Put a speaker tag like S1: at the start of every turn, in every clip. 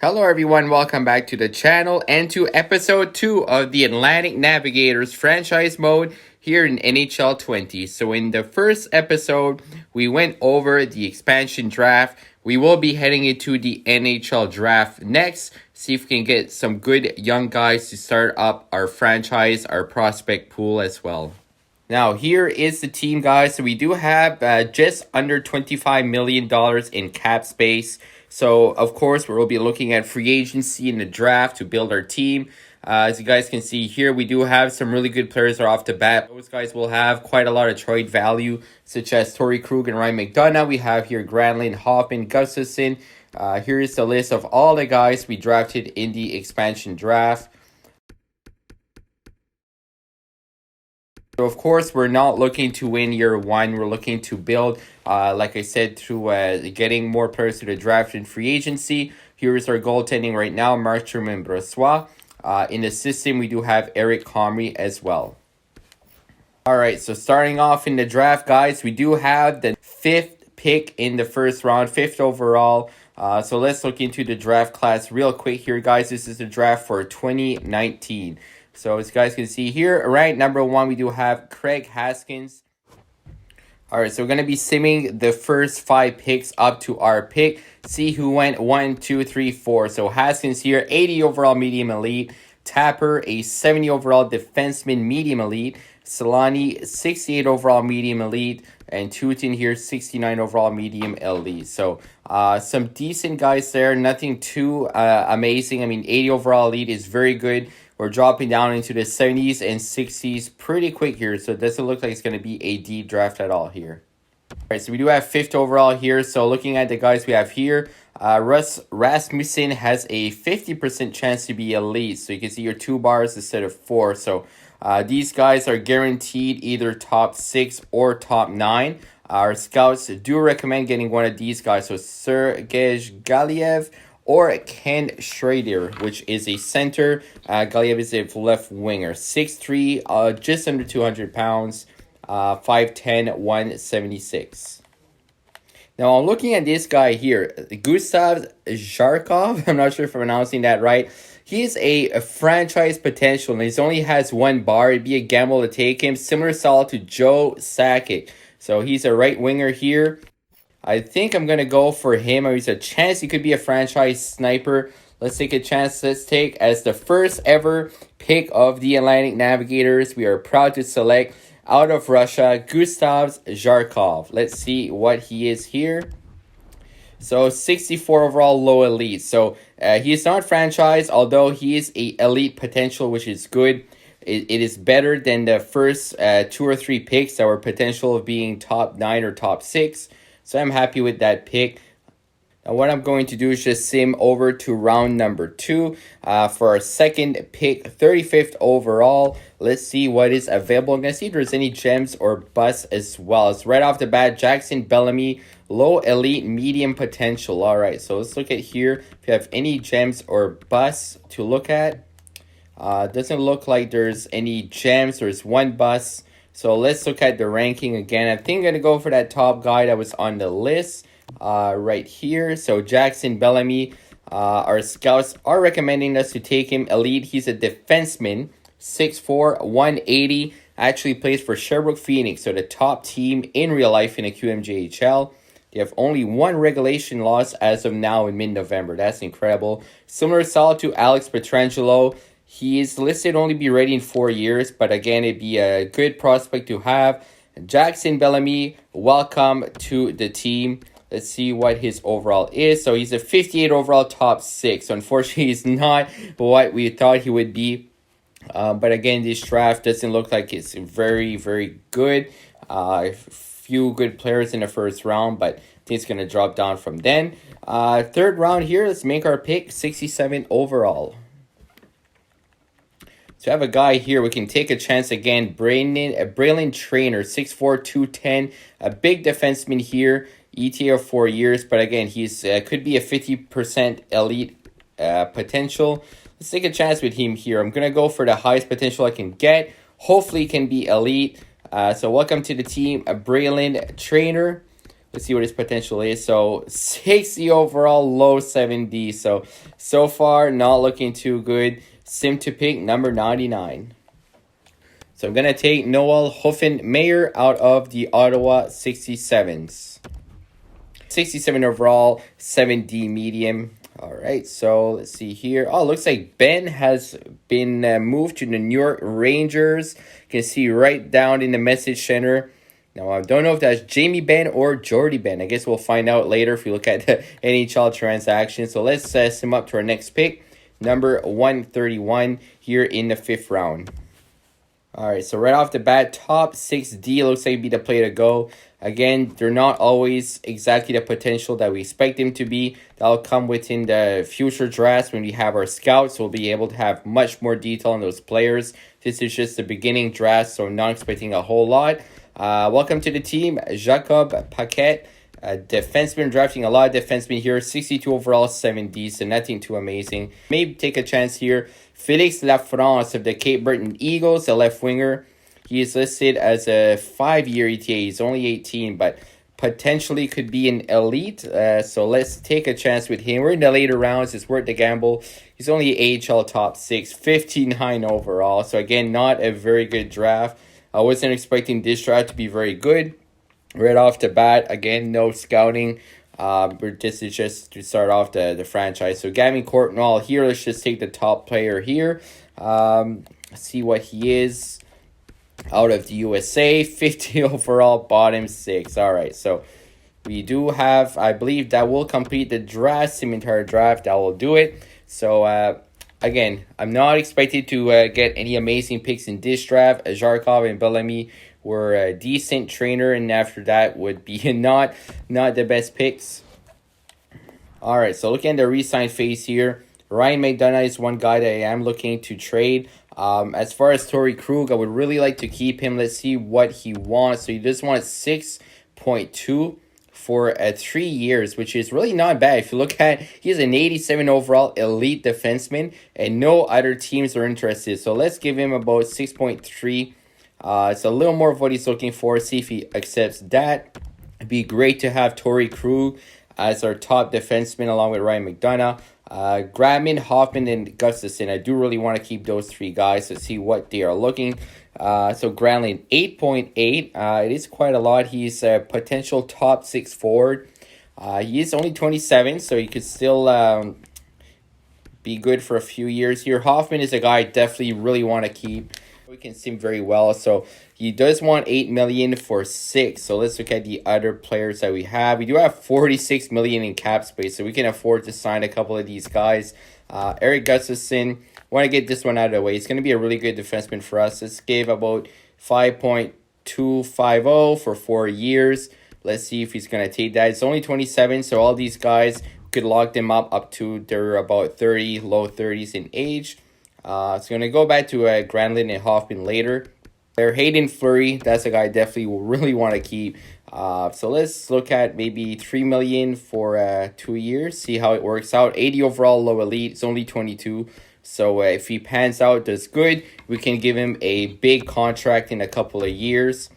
S1: Hello everyone, welcome back to the channel and to episode 2 of the Atlantic Navigators franchise mode here in NHL 20. So in the first episode, we went over the expansion draft. We will be heading into the NHL draft next. See if we can get some good young guys to start up our franchise, our prospect pool as well. Now, here is the team, guys. So we do have just under $25 million in cap space. So, of course, we'll be looking at free agency in the draft to build our team. As you guys can see here, we do have some really good players off the bat. Those guys will have quite a lot of trade value, such as Torrey Krug and Ryan McDonough. We have here Granlund, Hoffman, Gustafsson. Here is the list of all the guys we drafted in the expansion draft. So, of course, we're not looking to win year one. We're looking to build, like I said, through getting more players to the draft and free agency. Here's our goaltending right now, Markstrom and Brossoit. In the system, we do have Eric Comrie as well. All right, so starting off in the draft, guys, we do have the 5th pick in the first round, 5th overall. So let's look into the draft class real quick here, guys. This is the draft for 2019. So as you guys can see here, ranked number 1, we do have Craig Haskins. All right, so we're going to be simming the first 5 picks up to our pick. See who went 1, 2, 3, 4. So Haskins here, 80 overall medium elite. Tapper, a 70 overall defenseman medium elite. Solani, 68 overall medium elite. And Tutin here, 69 overall medium elite. So some decent guys there. Nothing too amazing. I mean, 80 overall elite is very good. We're dropping down into the 70s and 60s pretty quick here. So it doesn't look like it's going to be a deep draft at all here. All right, so we do have 5th overall here. So looking at the guys we have here, Russ Rasmussen has a 50% chance to be elite. So you can see your 2 bars instead of 4. So these guys are guaranteed either top 6 or top 9. Our scouts do recommend getting one of these guys. So Sergej Galiev or Ken Schrader, which is a center. Galiev is a left winger. 6'3", just under 200 pounds, 5'10", 176. Now, I'm looking at this guy here, Gustav Zharkov. I'm not sure if I'm pronouncing that right. He is a franchise potential, and he only has 1 bar. It'd be a gamble to take him. Similar style to Joe Sakic. So he's a right winger here. I think I'm going to go for him. There's a chance he could be a franchise sniper. Let's take a chance. Let's take as the first ever pick of the Atlantic Navigators. We are proud to select out of Russia, Gustav Zharkov. Let's see what he is here. So 64 overall low elite. So he is not franchise, although he is a elite potential, which is good. It is better than the first 2 or 3 picks that were potential of being top 9 or top 6. So I'm happy with that pick. Now what I'm going to do is just sim over to round number 2 for our second pick, 35th overall. Let's see what is available. I'm going to see if there's any gems or busts as well. So right off the bat, Jackson Bellamy, low elite, medium potential. All right, so let's look at here. If you have any gems or busts to look at. Doesn't look like there's any gems. There's 1 bust. So let's look at the ranking again. I think I'm going to go for that top guy that was on the list right here. So Jackson Bellamy, our scouts are recommending us to take him elite. He's a defenseman, 6'4", 180. Actually plays for Sherbrooke Phoenix, so the top team in real life in the QMJHL. They have only 1 regulation loss as of now in mid-November. That's incredible. Similar style to Alex Pietrangelo. He is listed only be ready in 4 years, but again, it'd be a good prospect to have. Jackson Bellamy, welcome to the team. Let's see what his overall is. So he's a 58 overall top 6. So unfortunately, he's not what we thought he would be. But again, this draft doesn't look like it's very, very good. Few good players in the first round, but I think it's going to drop down from then. 3rd round here, let's make our pick, 67 overall. So I have a guy here. We can take a chance again. Braylon Trainer, 6'4", 210. A big defenseman here. ETA of 4 years. But again, he's could be a 50% elite potential. Let's take a chance with him here. I'm going to go for the highest potential I can get. Hopefully he can be elite. So welcome to the team, Braylon Trainer. Let's see what his potential is. So 60 overall, low 7D. So far, not looking too good. Sim to pick, number 99. So I'm going to take Noel Hoffenmayer out of the Ottawa 67s. 67 overall, 7D medium. All right, so let's see here. Oh, looks like Ben has been moved to the New York Rangers. You can see right down in the message center. Now, I don't know if that's Jamie Benn or Jordy Benn. I guess we'll find out later if we look at the NHL transaction. So let's sim up to our next pick, number 131 here in the 5th round. All right, so right off the bat, top 6D looks like it'd be the play to go. Again, they're not always exactly the potential that we expect them to be. That'll come within the future drafts when we have our scouts. We'll be able to have much more detail on those players. This is just the beginning draft, so not expecting a whole lot. Welcome to the team, Jacob Paquette. Defenseman, drafting a lot of defensemen here. 62 overall, 7D, so nothing too amazing. Maybe take a chance here. Felix Lafrance of the Cape Breton Eagles, a left winger. He is listed as a 5-year ETA. He's only 18, but potentially could be an elite. So let's take a chance with him. We're in the later rounds. It's worth the gamble. He's only AHL top 6, 59 overall. So again, not a very good draft. I wasn't expecting this draft to be very good. Right off the bat, again, no scouting. This is just to start off the franchise. So Gavin Courtnall here. Let's just take the top player here. See what he is. Out of the USA, 50 overall, bottom 6. All right, so we do have, I believe that will complete the draft, entire draft. That will do it. So, again, I'm not expected to get any amazing picks in this draft. Zharkov and Bellamy were a decent trainer, and after that would be not the best picks. All right, so looking at the re-sign phase here, Ryan McDonough is one guy that I am looking to trade. As far as Torrey Krug, I would really like to keep him. Let's see what he wants. So he just wants 6.2 for 3 years, which is really not bad. If you look at, he's an 87 overall elite defenseman, and no other teams are interested. So let's give him about 6.3. It's a little more of what he's looking for. See if he accepts that. It'd be great to have Torrey Krug as our top defenseman along with Ryan McDonough. Grabman, Hoffman, and Gustafson. I do really want to keep those 3 guys to see what they are looking. So Granlund, 8.8. It is quite a lot. He's a potential top 6 forward. He is only 27, so he could still be good for a few years here. Hoffman is a guy I definitely really want to keep. We can see him very well. So he does want $8 million for 6. So let's look at the other players that we have. We do have $46 million in cap space, so we can afford to sign a couple of these guys. Eric Gustafson, want to get this one out of the way. It's going to be a really good defenseman for us. Let's give about 5.250 for 4 years. Let's see if he's going to take that. It's only 27, so all these guys could lock them up to they're about 30, low 30s in age. So going to go back to Granlund and Hoffman later. There, Hayden Fleury, that's a guy I definitely will really want to keep. So let's look at maybe $3 million for 2 years. See how it works out. 80 overall, low elite. It's only 22. So if he pans out, does good, we can give him a big contract in a couple of years.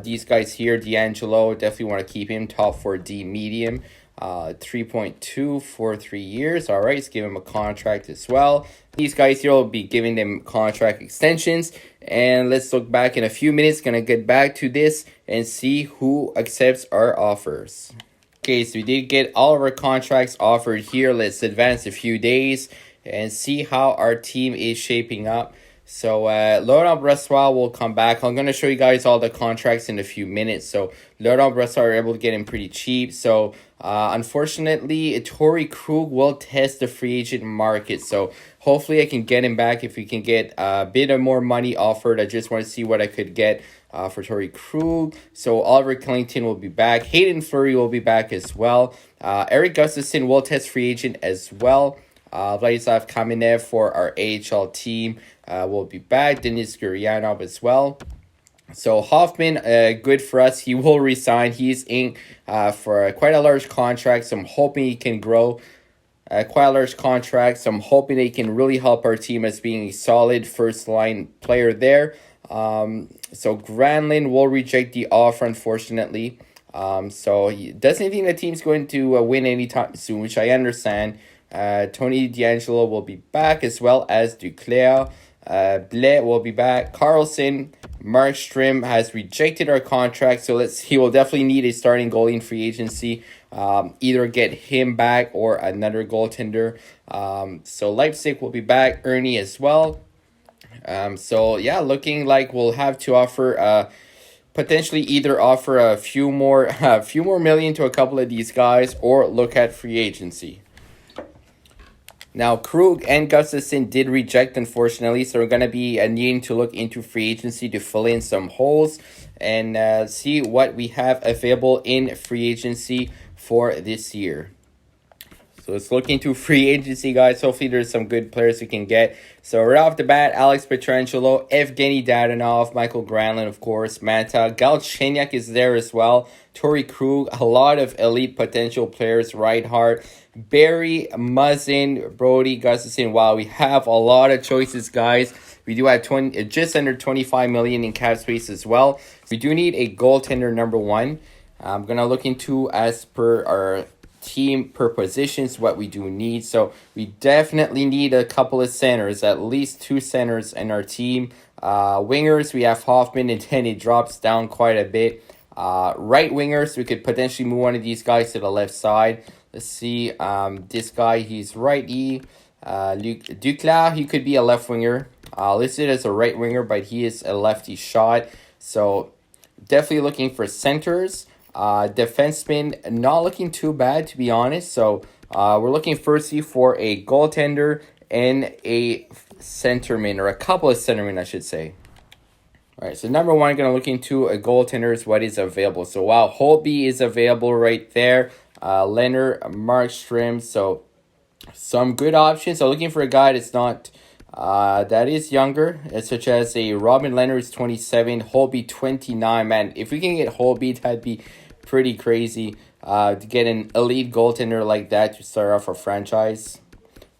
S1: These guys here, D'Angelo, definitely want to keep him. Top 4D medium. 3.2 for 3 years. All right, let's give him a contract as well. These guys here will be giving them contract extensions. And let's look back in a few minutes. Gonna get back to this and see who accepts our offers. Okay, so we did get all of our contracts offered here. Let's advance a few days and see how our team is shaping up. So Laurent Brossoit will come back. I'm going to show you guys all the contracts in a few minutes. So Laurent Brossoit are able to get him pretty cheap. So unfortunately, Torrey Krug will test the free agent market. So hopefully I can get him back if we can get a bit of more money offered. I just want to see what I could get for Torrey Krug. So Oliver Killington will be back. Hayden Fleury will be back as well. Eric Gustafson will test free agent as well. Vladislav Kamenev for our AHL team will be back. Denis Guryanov as well. So Hoffman, good for us. He will resign. He's in for quite a large contract. So I'm hoping he can grow. Quite a large contract. So I'm hoping they can really help our team as being a solid first line player there. So Granlund will reject the offer, unfortunately. So he doesn't think the team's going to win anytime soon, which I understand. Tony D'Angelo will be back, as well as Duclair. Blais will be back. Carlson, Markstrom has rejected our contract, so he will definitely need a starting goalie in free agency. Either get him back or another goaltender. So Leipzig will be back. Ernie as well. So yeah, looking like we'll have to offer potentially either offer a few more million to a couple of these guys, or look at free agency. Now, Krug and Gustafsson did reject, unfortunately, so we're going to be needing to look into free agency to fill in some holes and see what we have available in free agency for this year. So let's look into free agency, guys. Hopefully there's some good players we can get. So right off the bat, Alex Pietrangelo, Evgeny Dadonov, Michael Granlund, of course, Manta. Galchenyuk is there as well. Torrey Krug, a lot of elite potential players. Reinhardt, Barry, Muzzin, Brody, Gustafsson. Wow, we have a lot of choices, guys. We do have just under 25 million in cap space as well. We do need a goaltender number one. I'm going to look into, as per our team per positions, what we do need. So we definitely need a couple of centers, at least 2 centers in our team. Wingers, we have Hoffman, and then it drops down quite a bit. Right wingers, we could potentially move one of these guys to the left side. Let's see, this guy, he's righty. Luc Duclair, he could be a left winger. Listed as a right winger, but he is a lefty shot. So definitely looking for centers. Defenseman, not looking too bad, to be honest. So we're looking firstly for a goaltender and a centerman, or a couple of centermen, I should say. All right, so number one, I'm going to look into a goaltender is what is available. So wow, Holtby is available right there. Leonard, Markstrom, so some good options. So looking for a guy that's not that is younger, such as a Robin Leonard is 27, Holtby 29. Man, if we can get Holtby, that'd be pretty crazy to get an elite goaltender like that to start off a franchise.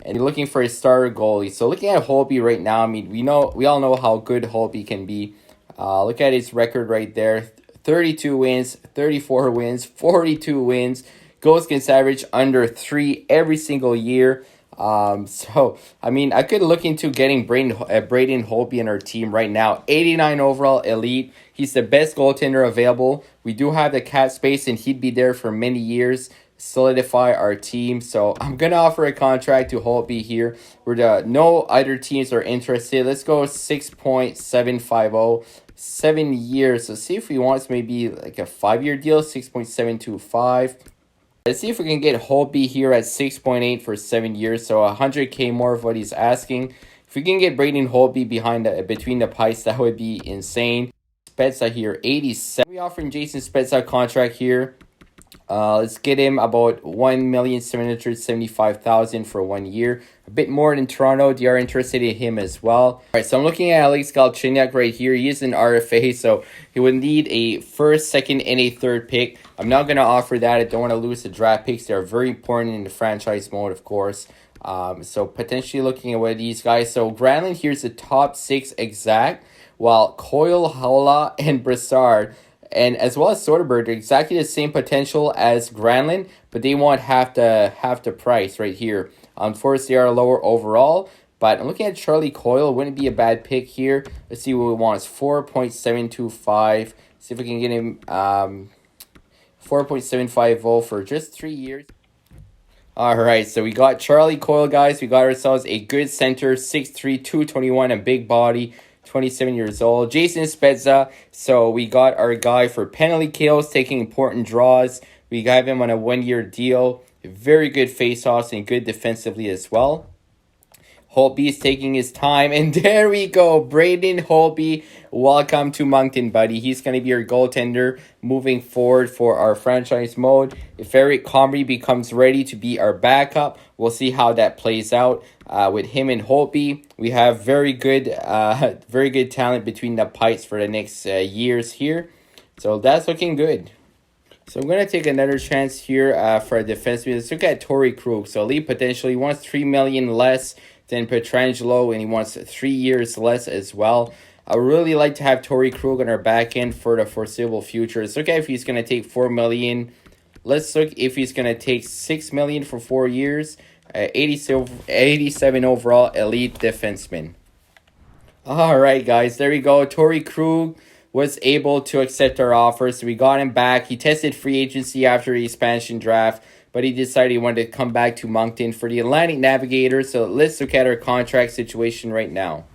S1: And looking for a starter goalie. So looking at Holtby right now, I mean, we all know how good Holtby can be. Look at his record right there. 32 wins, 34 wins, 42 wins. Goals against average under 3 every single year. So, I mean, I could look into getting Braden Holtby in our team right now. 89 overall elite. He's the best goaltender available. We do have the cap space, and he'd be there for many years. Solidify our team. So I'm gonna offer a contract to Holtby here. No other teams are interested. Let's go 6.750, 7 years. So see if he wants maybe like a 5-year deal, 6.725. Let's see if we can get Holtby here at 6.8 for 7 years. So 100K more of what he's asking. If we can get Braden Holtby between the pipes, that would be insane. Spezza here, 87. We offering Jason Spezza a contract here. Let's get him about 1,775,000 for 1 year. A bit more than Toronto. They are interested in him as well. All right, so I'm looking at Alex Galchenyuk right here. He is an RFA, so he would need a first, second, and a third pick. I'm not going to offer that. I don't want to lose the draft picks. They're very important in the franchise mode, of course. So potentially looking at one of these guys. So Granlund, here's the top 6 exact, while Coyle, Haula, and Brassard, and as well as Soderberg, they're exactly the same potential as Granlund, but they want half the price right here. Unfortunately, they are lower overall, but I'm looking at Charlie Coyle. Wouldn't be a bad pick here. Let's see what we want. It's 4.725. See if we can get him 4.750 for just 3 years. All right, so we got Charlie Coyle, guys. We got ourselves a good center, 6'3", 221, a big body. 27 years old. Jason Spezza. So we got our guy for penalty kills, taking important draws. We got him on a 1-year deal. Very good face-offs and good defensively as well. Holtby is taking his time. And there we go. Braden Holtby. Welcome to Moncton, buddy. He's going to be our goaltender moving forward for our franchise mode. If Eric Comrie becomes ready to be our backup, we'll see how that plays out. With him and Holtby, we have very good talent between the pipes for the next years here. So that's looking good. So I'm going to take another chance here for a defenseman. Let's look at Torrey Krug. So elite potential. He wants $3 million less than Pietrangelo, and he wants 3 years less as well. I would really like to have Torrey Krug on our back end for the foreseeable future. Let's look at if he's going to take $4 million. Let's look if he's going to take $6 million for 4 years. 87 overall, elite defenseman. All right, guys, there we go. Torrey Krug was able to accept our offer, so we got him back. He tested free agency after the expansion draft, but he decided he wanted to come back to Moncton for the Atlantic Navigators. So let's look at our contract situation right now.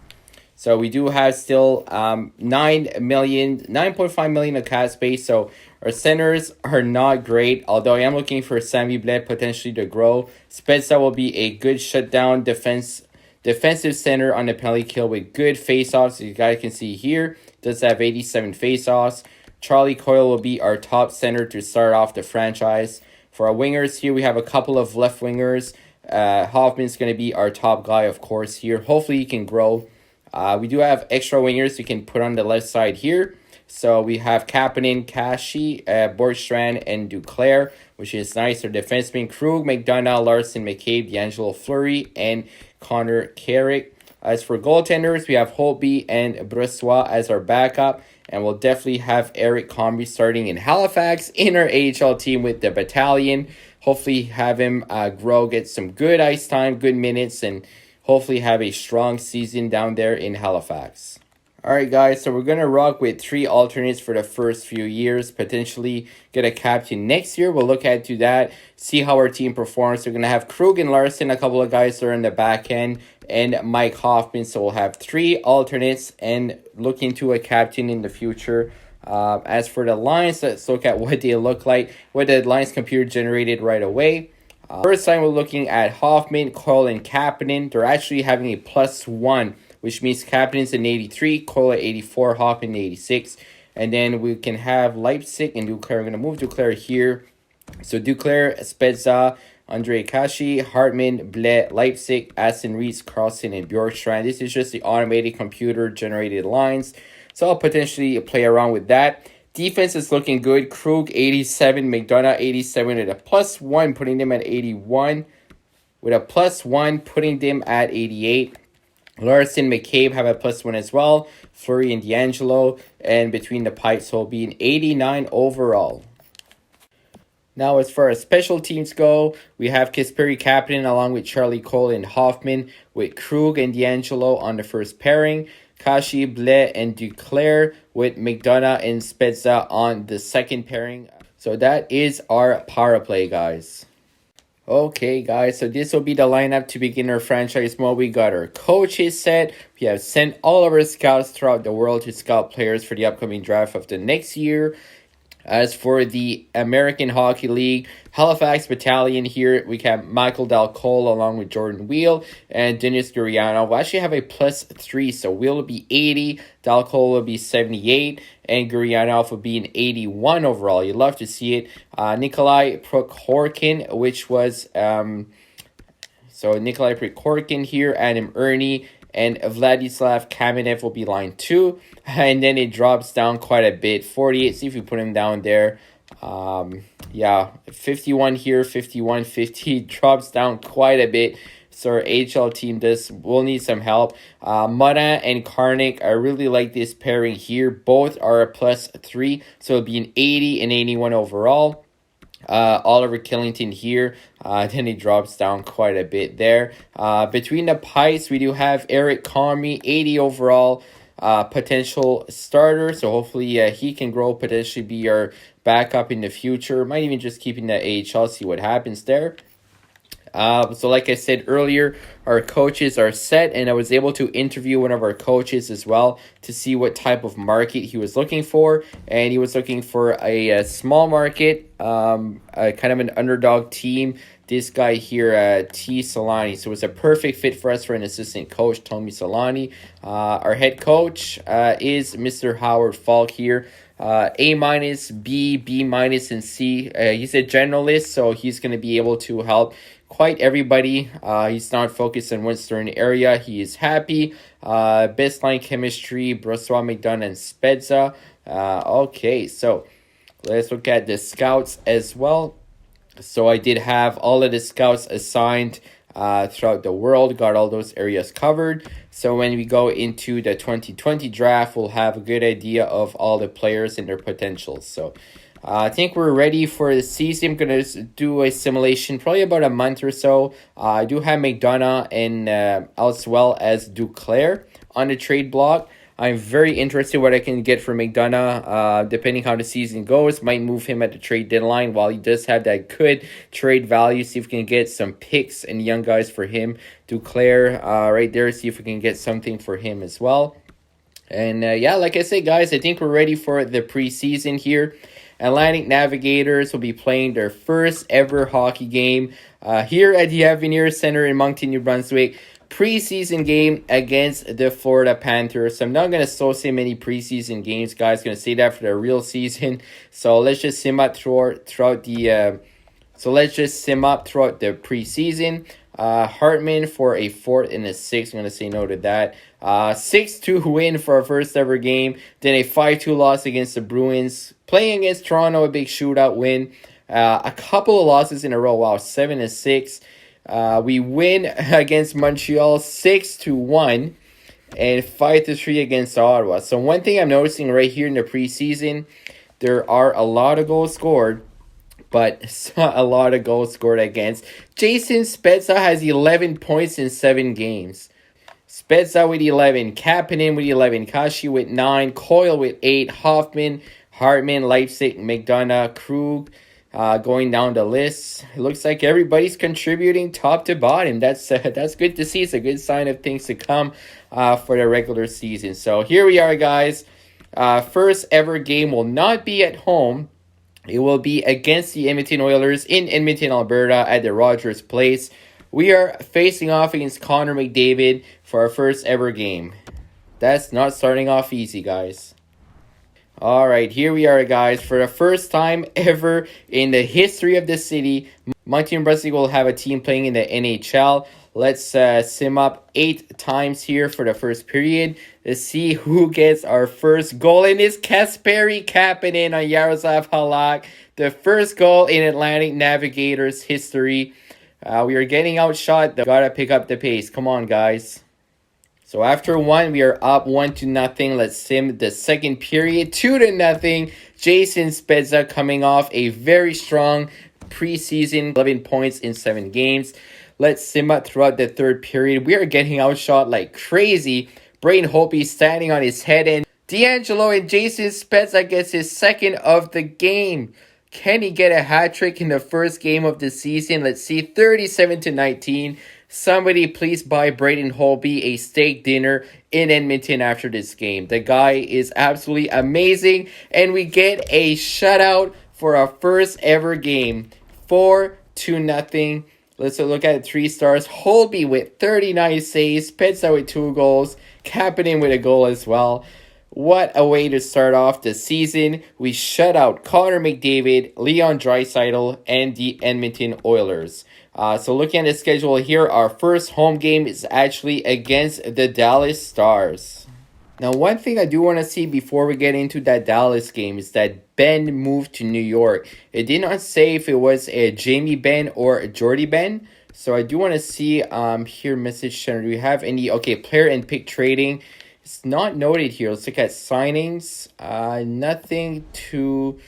S1: So we do have still 9.5 million of cap space. So our centers are not great, although I am looking for Sammy Blais potentially to grow. Spezza will be a good shutdown defensive center on the penalty kill with good faceoffs. As you guys can see here, does have 87 faceoffs. Charlie Coyle will be our top center to start off the franchise. For our wingers here, we have a couple of left wingers. Hoffman's going to be our top guy, of course, here. Hopefully he can grow. We do have extra wingers you can put on the left side here. So we have Kapanen, Kashi, Borgstrand, and Duclair, which is nice. Our defensemen, Krug, McDonough, Larson, McCabe, D'Angelo Fleury, and Connor Carrick. As for goaltenders, we have Holtby and Brossois as our backup. And we'll definitely have Eric Comrie starting in Halifax in our AHL team with the battalion. Hopefully have him grow, get some good ice time, good minutes, and hopefully have a strong season down there in Halifax. All right, guys, so we're going to rock with 3 alternates for the first few years, potentially get a captain next year. We'll look at to that, see how our team performs. We're going to have Krug and Larson, a couple of guys that are in the back end, and Mike Hoffman. So we'll have 3 alternates and look into a captain in the future. As for the lines, let's look at what they look like, what the lines computer generated right away. First time we're looking at Hoffman, Coyle, and Kapanen. They're actually having a +1, which means Kapanen's an 83, Coyle at 84, Hoffman 86. And then we can have Leipzig and Duclair. I'm going to move Duclair here. So Duclair, Spezza, Andre Kashi, Hartman, Blais, Leipzig, Aston Reese, Carlson, and Bjorkstrand. This is just the automated computer-generated lines. So I'll potentially play around with that. Defense is looking good. Krug 87, McDonough 87 at a +1, putting them at 81. With a +1, putting them at 88. Larson, McCabe have a +1 as well. Fleury and D'Angelo. And between the pipes will be an 89 overall. Now, as far as special teams go, we have Kasperi Kapanen along with Charlie Coyle and Hoffman, with Krug and D'Angelo on the first pairing. Kashi, Blais, and Duclair with McDonough and Spezza on the second pairing. So that is our power play, guys. Okay, guys, so this will be the lineup to begin our franchise mode. We got our coaches set. We have sent all of our scouts throughout the world to scout players for the upcoming draft of the next year. As for the American Hockey League, Halifax Battalion here, we have Michael Dalcole along with Jordan Wheel and Denis Gurianov. We'll actually have a +3, so Wheel will be 80, Dalcole will be 78, and Gurianov will be an 81 overall. You'd love to see it. Nikolai Prokhorkin, which was, so Nikolai Prokhorkin here, Adam Ernie, and Vladislav Kamenev will be line 2. And then it drops down quite a bit. 48, see if we put him down there. Yeah, 51 here, 51, 50. Drops down quite a bit. So our HL team will need some help. Mudda and Karnik, I really like this pairing here. Both are a +3, so it'll be an 80 and 81 overall. Oliver Killington here, then it drops down quite a bit there. Between the pipes, we do have Eric Comrie, 80 overall, potential starter, so hopefully he can grow, potentially be our backup in the future. Might even just keep in the AHL, see what happens there. So like I said earlier, our coaches are set, and I was able to interview one of our coaches as well to see what type of market he was looking for, and he was looking for a small market, kind of an underdog team. This guy here, T. Solani. So it was a perfect fit for us for an assistant coach, Tommy Solani. Our head coach is Mr. Howard Falk here. A-, B-, and C. He's a generalist, so he's going to be able to help quite everybody. He's not focused on one certain area. He is happy. Best line chemistry, Brossois, McDonough, and Spezza. Okay, so let's look at the scouts as well. So I did have all of the scouts assigned throughout the world, got all those areas covered. So when we go into the 2020 draft, we'll have a good idea of all the players and their potentials. So I think we're ready for the season. I'm going to do a simulation probably about a month or so. I do have McDonough and as well as Duclair on the trade block. I'm very interested what I can get for McDonough. Depending how the season goes, might move him at the trade deadline while he does have that good trade value. See if we can get some picks and young guys for him. Duclair right there. See if we can get something for him as well. And yeah, like I said, guys, I think we're ready for the preseason here. Atlantic Navigators will be playing their first ever hockey game here at the Navigators Center in Moncton, New Brunswick. Preseason game against the Florida Panthers. So I'm not going to associate many preseason games, guys. Going to say that for the real season. So let's just sim up throughout the preseason. Hartman for a 4th and a 6th. I'm going to say no to that. 6-2 win for our first ever game. Then a 5-2 loss against the Bruins. Playing against Toronto, a big shootout win. A couple of losses in a row. Wow, 7-6. We win against Montreal 6-1 and 5-3 against Ottawa. So one thing I'm noticing right here in the preseason, there are a lot of goals scored, but a lot of goals scored against. Jason Spezza has 11 points in 7 games. Spezza with 11, Kapanen with 11, Kashi with 9, Coyle with 8, Hoffman, Hartman, Leipzig, McDonough, Krug. Going down the list, it looks like everybody's contributing top to bottom. That's good to see. It's a good sign of things to come for the regular season. So here we are, guys. First ever game will not be at home. It will be against the Edmonton Oilers in Edmonton, Alberta at the Rogers Place. We are facing off against Connor McDavid for our first ever game. That's not starting off easy, guys. All right, here we are, guys. For the first time ever in the history of the city, Moncton, Brunswick will have a team playing in the NHL. Let's sim up 8 times here for the first period. Let's see who gets our first goal. And it's Kasperi Kapanen on Yaroslav Halak. The first goal in Atlantic Navigators history. We are getting outshot. Gotta pick up the pace. Come on, guys. So after 1, we are up 1-0. Let's sim the second period, 2-0. Jason Spezza coming off a very strong preseason, 11 points in 7 games. Let's sim up throughout the third period. We are getting outshot like crazy. Braden Holtby standing on his head, and D'Angelo and Jason Spezza gets his second of the game. Can he get a hat trick in the first game of the season? Let's see, 37-19. Somebody please buy Braden Holtby a steak dinner in Edmonton after this game. The guy is absolutely amazing. And we get a shutout for our first ever game. 4-0. Let's look at 3 stars. Holtby with 39 saves. Spezza with 2 goals. Kapanen with a goal as well. What a way to start off the season. We shut out Connor McDavid, Leon Draisaitl, and the Edmonton Oilers. So looking at the schedule here, our first home game is actually against the Dallas Stars. Now, one thing I do want to see before we get into that Dallas game is that Ben moved to New York. It did not say if it was a Jamie Ben or a Jordy Ben. So I do want to see here, message center. Do we have any, player and pick trading? It's not noted here. Let's look at signings. Nothing too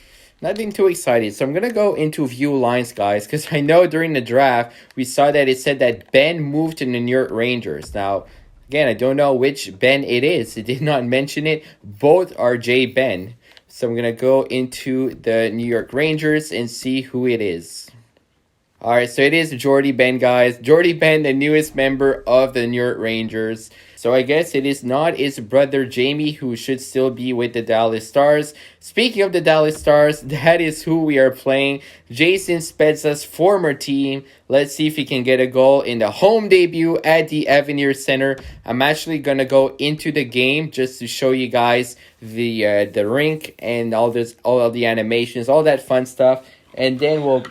S1: exciting. So I'm going to go into view lines, guys, because I know during the draft, we saw that it said that Ben moved to the New York Rangers. Now, again, I don't know which Ben it is. It did not mention it. Both are J. Ben. So I'm going to go into the New York Rangers and see who it is. All right, so it is Jordy Ben, guys. Jordy Ben, the newest member of the New York Rangers. So I guess it is not his brother Jamie, who should still be with the Dallas Stars. Speaking of the Dallas Stars, that is who we are playing. Jason Spezza's former team. Let's see if he can get a goal in the home debut at the Navigators Center. I'm actually going to go into the game just to show you guys the rink and all of the animations, all that fun stuff. And then we'll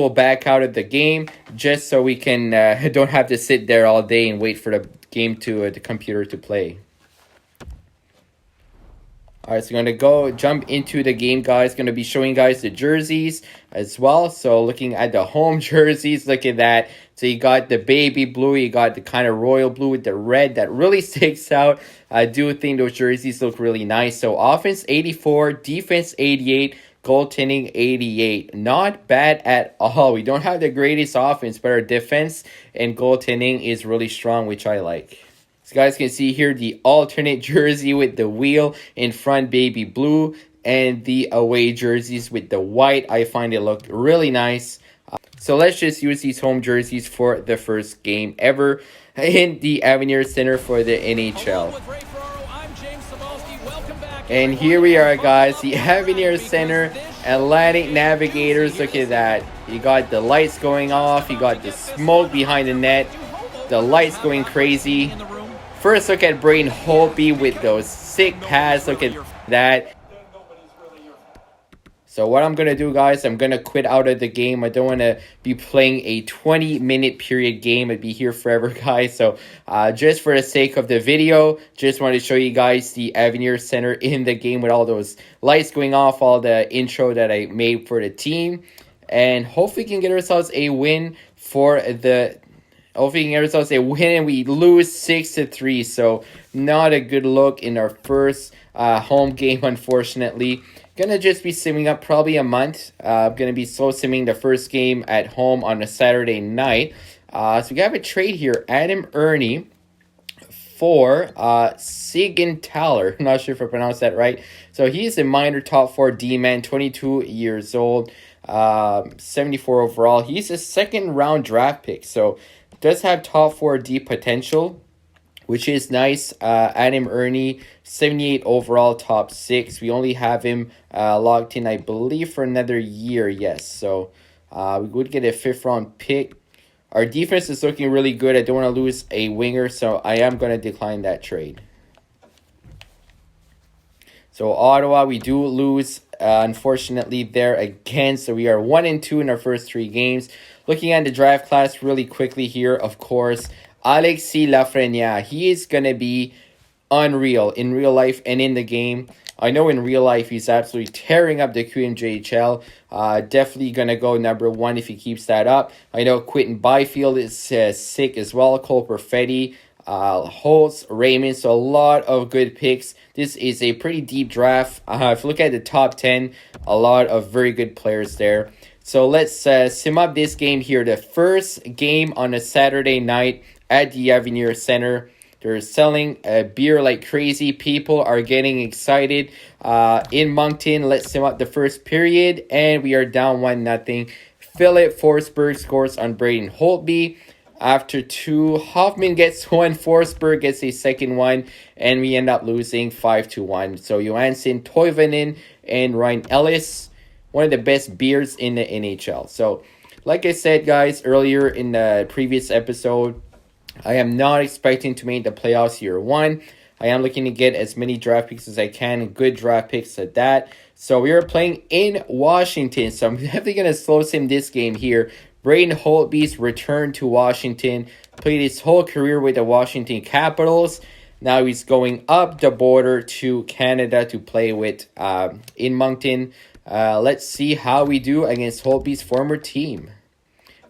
S1: back out of the game just so we can don't have to sit there all day and wait for the game to the computer to play. All right, so I'm going to jump into the game, guys. Going to be showing guys the jerseys as well. So looking at the home jerseys, look at that. So you got the baby blue, you got the kind of royal blue with the red that really sticks out. I do think those jerseys look really nice. So offense 84, defense 88, goaltending 88. Not bad at all. We don't have the greatest offense, but our defense and goaltending is really strong, which I like. So guys can see here the alternate jersey with the wheel in front, baby blue, and the away jerseys with the white. I find it look really nice. So let's just use these home jerseys for the first game ever in the Avenir Center for the NHL. And here we are, guys, the Avenir Center, Atlantic Navigators. Look at that. You got the lights going off. You got the smoke behind the net. The lights going crazy. First look at Braden Holtby with those sick pads. Look at that. So what I'm going to do, guys, I'm going to quit out of the game. I don't want to be playing a 20-minute period game. I'd be here forever, guys. So just for the sake of the video, just wanted to show you guys the Avenir Center in the game with all those lights going off, all the intro that I made for the team. And hopefully we can get ourselves a win for the... Hopefully we can get ourselves a win and we lose 6-3. So not a good look in our first home game, unfortunately. Gonna just be simming up probably a month. I'm gonna be slow simming the first game at home on a Saturday night. So we have a trade here. Adam Ernie for Siegenthaler. I'm not sure if I pronounced that right. So he's a minor top 4 D-man, 22 years old, 74 overall. He's a second round draft pick. So does have top 4 D potential, which is nice. Adam Ernie, 78 overall, top 6. We only have him locked in, I believe, for another year. Yes, so we would get a 5th round pick. Our defense is looking really good. I don't want to lose a winger, so I am going to decline that trade. So Ottawa, we do lose, unfortunately, there again. So we are 1-2 in our first 3 games. Looking at the draft class really quickly here, of course, Alexis Lafrenière, he is going to be unreal in real life and in the game. I know in real life he's absolutely tearing up the QMJHL. Definitely going to go number 1 if he keeps that up. I know Quentin Byfield is sick as well. Cole Perfetti, Holtz, Raymond. So a lot of good picks. This is a pretty deep draft. If you look at the top 10, a lot of very good players there. So let's sim up this game here. The first game on a Saturday night at the Avenir Center. They're selling beer like crazy. People are getting excited. In Moncton, let's sim up the first period. And we are down 1-0. Philip Forsberg scores on Braden Holtby. After 2, Hoffman gets 1. Forsberg gets a second one. And we end up losing 5-1. So Johansson, Toivonen, and Ryan Ellis. One of the best beers in the NHL. So, like I said, guys, earlier in the previous episode, I am not expecting to make the playoffs year 1. I am looking to get as many draft picks as I can. Good draft picks at that. So we are playing in Washington. So I'm definitely going to slow sim this game here. Braden Holtby's return to Washington. Played his whole career with the Washington Capitals. Now he's going up the border to Canada to play with in Moncton. Let's see how we do against Holtby's former team.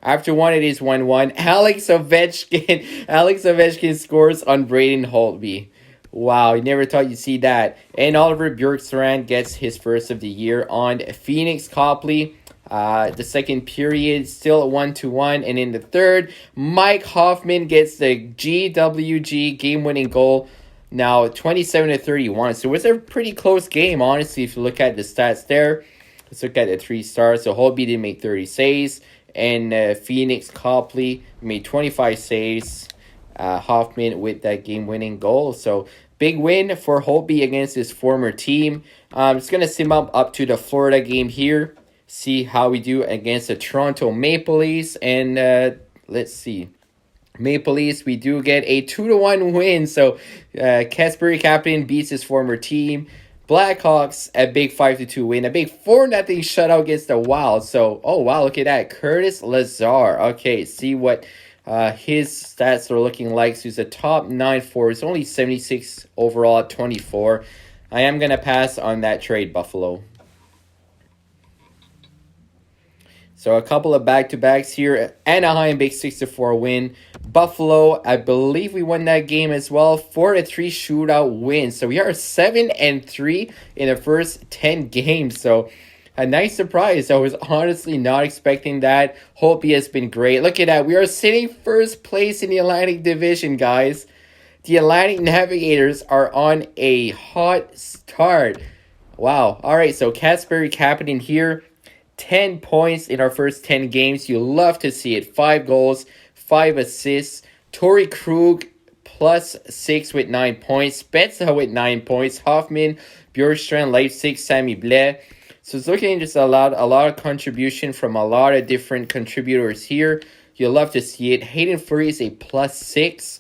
S1: After 1, it is 1-1. Alex Ovechkin scores on Braden Holtby. Wow, you never thought you'd see that. And Oliver Bjorkstrand gets his first of the year on Phoenix Copley. The second period, still 1-1. And in the third, Mike Hoffman gets the GWG game-winning goal. Now 27-31. So it was a pretty close game, honestly, if you look at the stats there. Let's look at the 3 stars. So Holtby did make 30 saves. And Phoenix Copley made 25 saves. Hoffman with that game-winning goal. So big win for Holtby against his former team. It's going to sim up to the Florida game here. See how we do against the Toronto Maple Leafs. And let's see. Maple Leafs, we do get a 2-1 win. So Kasperi Kapanen beats his former team. Blackhawks, a big 5-2 win. A big 4-0 shutout against the Wild. So, oh wow, look at that. Curtis Lazar. Okay, see what his stats are looking like. So he's a top 9 forward. He's only 76 overall at 24. I am going to pass on that trade, Buffalo. So a couple of back-to-backs here. Anaheim, big 6-4 win. Buffalo, I believe we won that game as well. 4-3 shootout win. So we are 7-3 in the first 10 games. So a nice surprise. I was honestly not expecting that. Holtby has been great. Look at that. We are sitting first place in the Atlantic Division, guys. The Atlantic Navigators are on a hot start. Wow. All right, so Katsbury captain here. 10 points in our first 10 games. You love to see it. 5 goals, 5 assists. Torrey Krug +6 with 9 points. Spezza with 9 points. Hoffman, Bjorkstrand, Leipzig, Sammy Blais. So it's looking just a lot of contribution from a lot of different contributors here. You love to see it. Hayden Fleury is a +6.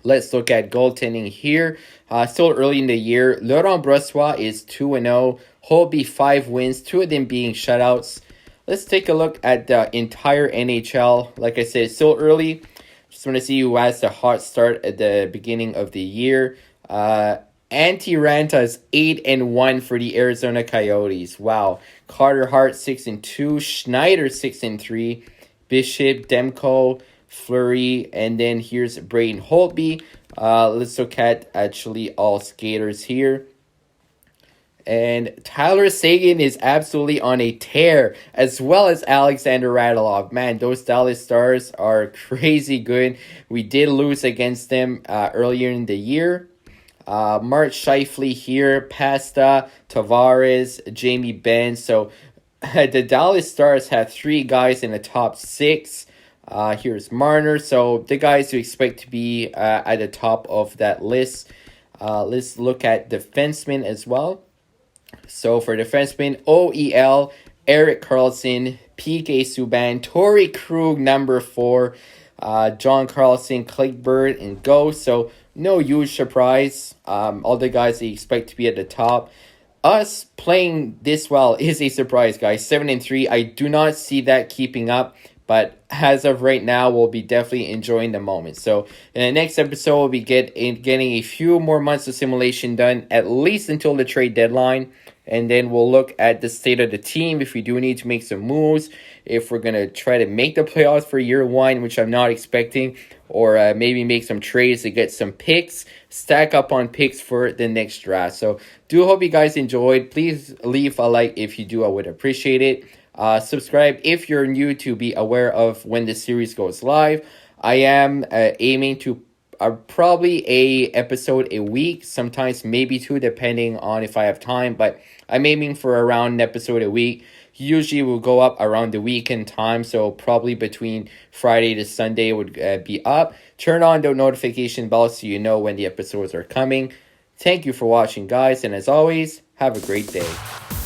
S1: Let's look at goaltending here. Still early in the year. Laurent Brossoit is 2-0. Holtby 5 wins, 2 of them being shutouts. Let's take a look at the entire NHL. Like I said, it's still early. Just want to see who has the hot start at the beginning of the year. Antti Ranta is 8-1 for the Arizona Coyotes. Wow. Carter Hart 6-2. Schneider 6-3. Bishop, Demko, Fleury, and then here's Braden Holtby. Let's look at actually all skaters here. And Tyler Seguin is absolutely on a tear, as well as Alexander Radulov. Man, those Dallas Stars are crazy good. We did lose against them earlier in the year. Mark Scheifele here, Pasta, Tavares, Jamie Benn. So the Dallas Stars have 3 guys in the top 6. Here's Marner. So the guys you expect to be at the top of that list. Let's look at defensemen as well. So for defensemen, OEL, Erik Karlsson, PK Subban, Torrey Krug, number 4, John Carlson, Klingberg, and Go. So no huge surprise. All the guys that you expect to be at the top. Us playing this well is a surprise, guys. 7-3. I do not see that keeping up. But as of right now, we'll be definitely enjoying the moment. So in the next episode, we'll be getting a few more months of simulation done, at least until the trade deadline. And then we'll look at the state of the team, if we do need to make some moves, if we're going to try to make the playoffs for year 1, which I'm not expecting, or maybe make some trades to get some picks, stack up on picks for the next draft. So do hope you guys enjoyed. Please leave a like if you do. I would appreciate it. Subscribe if you're new to be aware of when the series goes live. I am aiming to probably a episode a week, sometimes maybe 2, depending on if I have time. But I'm aiming for around an episode a week. Usually will go up around the weekend time, so probably between Friday to Sunday would be up. Turn on the notification bell so you know when the episodes are coming. Thank you for watching, guys, and as always, have a great day.